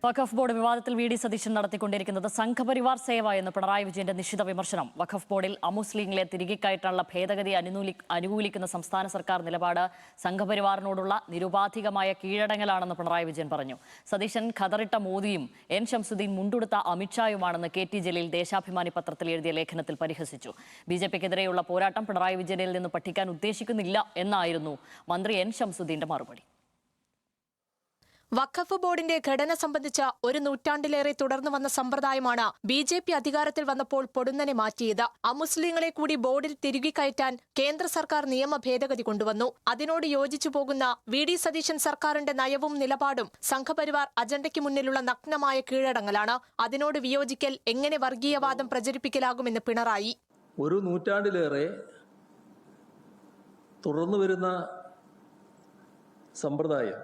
വഖഫ് board വിവാദത്തിൽ V D Satheesan നടത്തിക്കൊണ്ടിരിക്കുന്നത് സംഘപരിവാർ സേവ എന്ന് പിണറായി വിജയന്റെ നിശ്ചിത വിമർശനം. വഖഫ് ബോർഡിൽ അമുസ്ലിങ്ങളെ തിരികെ കയറ്റാനുള്ള ഭേദഗതി അനുകൂലിക്കുന്ന സംസ്ഥാന സർക്കാർ നിലപാട് സംഘപരിവാറിനോടുള്ള നിരുപാധികമായ കീഴടങ്ങലാണെന്ന് പിണറായി വിജയൻ പറഞ്ഞു. സതീശൻ ഖദറിട്ട മോദിയും എൻ ശംസുദ്ദീൻ മുണ്ടുടുത്ത അമിത്ഷായുമാണെന്ന് കെ.ടി. ജലീൽ ദേശാഭിമാനി പത്രത്തിൽ എഴുതിയ ലേഖനത്തിൽ പരിഹസിച്ചു. ബി.ജെ.പിക്കെതിരെയുള്ള പോരാട്ടം പിണറായി വിജയനിൽ നിന്ന് പഠിക്കാൻ ഉദ്ദേശിക്കുന്നില്ല എന്നായിരുന്നു മന്ത്രി എൻ ശംസുദ്ദീന്റെ മറുപടി. വഖഫ് ബോർഡിന്റെ ഘടന സംബന്ധിച്ച ഒരു നൂറ്റാണ്ടിലേറെ തുടർന്നു വന്ന സമ്പ്രദായമാണ് ബി.ജെ.പി അധികാരത്തിൽ വന്നപ്പോൾ പൊടുന്നനെ മാറ്റിയത്. അമുസ്ലിങ്ങളെ കൂടി ബോർഡിൽ തിരികെ കയറ്റാൻ കേന്ദ്ര സർക്കാർ നിയമ ഭേദഗതി കൊണ്ടുവന്നു. അതിനോട് യോജിച്ചു പോകുന്ന വി ഡി സതീശൻ സർക്കാരിന്റെ നയവും നിലപാടും സംഘപരിവാർ അജണ്ടയ്ക്ക് മുന്നിലുള്ള നഗ്നമായ കീഴടങ്ങലാണ്. അതിനോട് വിയോജിക്കൽ എങ്ങനെ വർഗീയവാദം പ്രചരിപ്പിക്കലാകുമെന്ന് പിണറായി. ഒരു നൂറ്റാണ്ടിലേറെ തുടർന്നു വരുന്ന സമ്പ്രദായം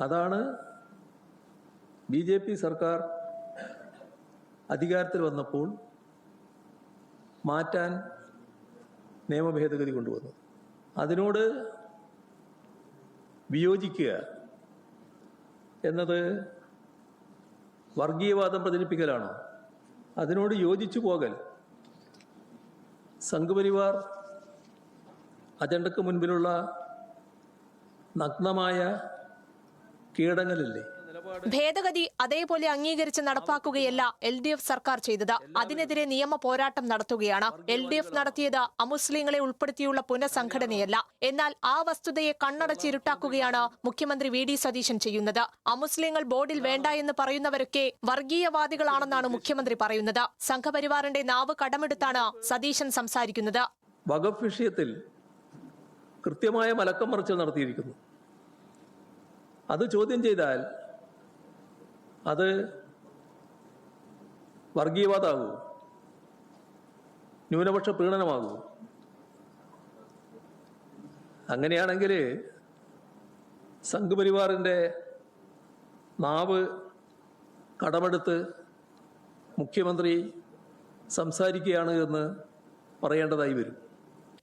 അതാണ് ബി.ജെ.പി സർക്കാർ അധികാരത്തിൽ വന്നപ്പോൾ മാറ്റാൻ നിയമ ഭേദഗതി കൊണ്ടുവന്നു. അതിനോട് വിയോജിക്കുക എന്നത് വർഗീയവാദം പ്രചരിപ്പിക്കലാണോ? അതിനോട് യോജിച്ചു പോകൽ സംഘപരിവാർ അജണ്ടയ്ക്ക് മുൻപിലുള്ള നഗ്നമായ കീഴടങ്ങലല്ലേ? ഭേദഗതി അതേപോലെ അംഗീകരിച്ച് നടപ്പാക്കുകയല്ല LDF സർക്കാർ ചെയ്തത്. അതിനെതിരെ നിയമ പോരാട്ടം നടത്തുകയാണ്. LDF നടത്തിയത് അമുസ്ലിങ്ങളെ ഉൾപ്പെടുത്തിയുള്ള പുനഃസംഘടനയല്ല. എന്നാൽ ആ വസ്തുതയെ കണ്ണടച്ചിരുട്ടാക്കുകയാണ് മുഖ്യമന്ത്രി വി ഡി സതീശൻ ചെയ്യുന്നത്. അമുസ്ലിങ്ങൾ ബോർഡിൽ വേണ്ട എന്ന് പറയുന്നവരൊക്കെ വർഗീയവാദികളാണെന്നാണ് മുഖ്യമന്ത്രി പറയുന്നത്. സംഘപരിവാറിന്റെ നാവ് കടമെടുത്താണ് സതീശൻ സംസാരിക്കുന്നത്. വഖഫ് വിഷയത്തിൽ കൃത്യമായ മലക്കം മറിച്ചൽ നടത്തിയിരിക്കുന്നു. അത് ചോദ്യം ചെയ്താൽ അത് വർഗീയവാദമാകൂ, ന്യൂനപക്ഷ പ്രീണനമാകൂ. അങ്ങനെയാണെങ്കിൽ സംഘപരിവാറിൻ്റെ നാവ് കടമെടുത്ത് മുഖ്യമന്ത്രി സംസാരിക്കുകയാണ് എന്ന് പറയേണ്ടതായി വരും.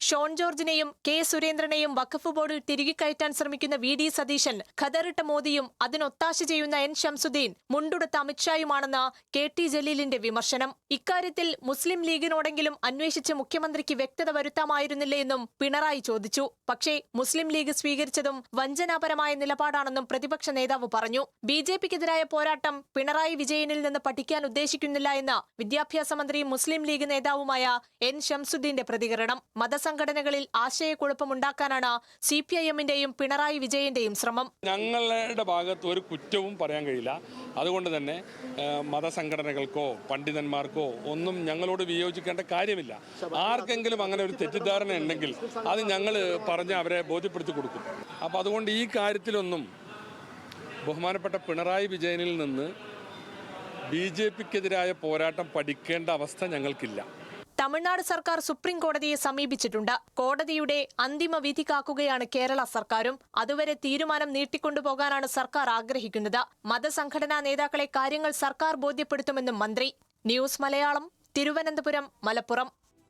ഷോൺ ജോർജിനെയും കെ സുരേന്ദ്രനെയും വഖഫ് ബോർഡിൽ തിരികെ കയറ്റാൻ ശ്രമിക്കുന്ന വി ഡി സതീശൻ, ഖദറിട്ട മോദിയും അതിനൊത്താശ ചെയ്യുന്ന എൻ ശംസുദ്ദീൻ, മുണ്ടുടുത്ത അമിത്ഷായുമാണെന്ന് കെ.ടി. ജലീലിന്റെ വിമർശനം. ഇക്കാര്യത്തിൽ മുസ്ലിം ലീഗിനോടെങ്കിലും അന്വേഷിച്ച് മുഖ്യമന്ത്രിക്ക് വ്യക്തത വരുത്താമായിരുന്നില്ലേ എന്നും പിണറായി ചോദിച്ചു. പക്ഷേ മുസ്ലിം ലീഗ് സ്വീകരിച്ചതും വഞ്ചനാപരമായ നിലപാടാണെന്നും പ്രതിപക്ഷ നേതാവ് പറഞ്ഞു. ബി.ജെ.പിക്കെതിരായ പോരാട്ടം പിണറായി വിജയനിൽ നിന്ന് പഠിക്കാൻ ഉദ്ദേശിക്കുന്നില്ല എന്ന് വിദ്യാഭ്യാസ മന്ത്രിയും മുസ്ലിം ലീഗ് നേതാവുമായ എൻ ശംസുദ്ദീന്റെ പ്രതികരണം. സംഘടനകളിൽ ആശയക്കുഴപ്പമുണ്ടാക്കാനാണ് CPIM-ന്റെയും പിണറായി വിജയന്റെയും ശ്രമം. ഞങ്ങളുടെ ഭാഗത്ത് ഒരു കുറ്റവും പറയാൻ കഴിയില്ല. അതുകൊണ്ട് തന്നെ മതസംഘടനകൾക്കോ പണ്ഡിതന്മാർക്കോ ഒന്നും ഞങ്ങളോട് വിയോജിക്കേണ്ട കാര്യമില്ല. ആർക്കെങ്കിലും അങ്ങനെ ഒരു തെറ്റിദ്ധാരണ ഉണ്ടെങ്കിൽ അത് ഞങ്ങൾ പറഞ്ഞ് അവരെ ബോധ്യപ്പെടുത്തി കൊടുക്കും. അപ്പോൾ അതുകൊണ്ട് ഈ കാര്യത്തിലൊന്നും ബഹുമാനപ്പെട്ട പിണറായി വിജയനിൽ നിന്ന് BJP-ക്കെതിരായ പോരാട്ടം പഠിക്കേണ്ട അവസ്ഥ ഞങ്ങൾക്കില്ല. തമിഴ്നാട് സർക്കാർ സുപ്രീം കോടതിയെ സമീപിച്ചിട്ടുണ്ട്. കോടതിയുടെ അന്തിമ വിധി കാക്കുകയാണ് കേരള സർക്കാരും. അതുവരെ തീരുമാനം നീട്ടിക്കൊണ്ടുപോകാനാണ് സർക്കാർ ആഗ്രഹിക്കുന്നത്. മതസംഘടനാ നേതാക്കളെ കാര്യങ്ങൾ സർക്കാർ ബോധ്യപ്പെടുത്തുമെന്നും മന്ത്രി. ന്യൂസ് മലയാളം, തിരുവനന്തപുരം, മലപ്പുറം.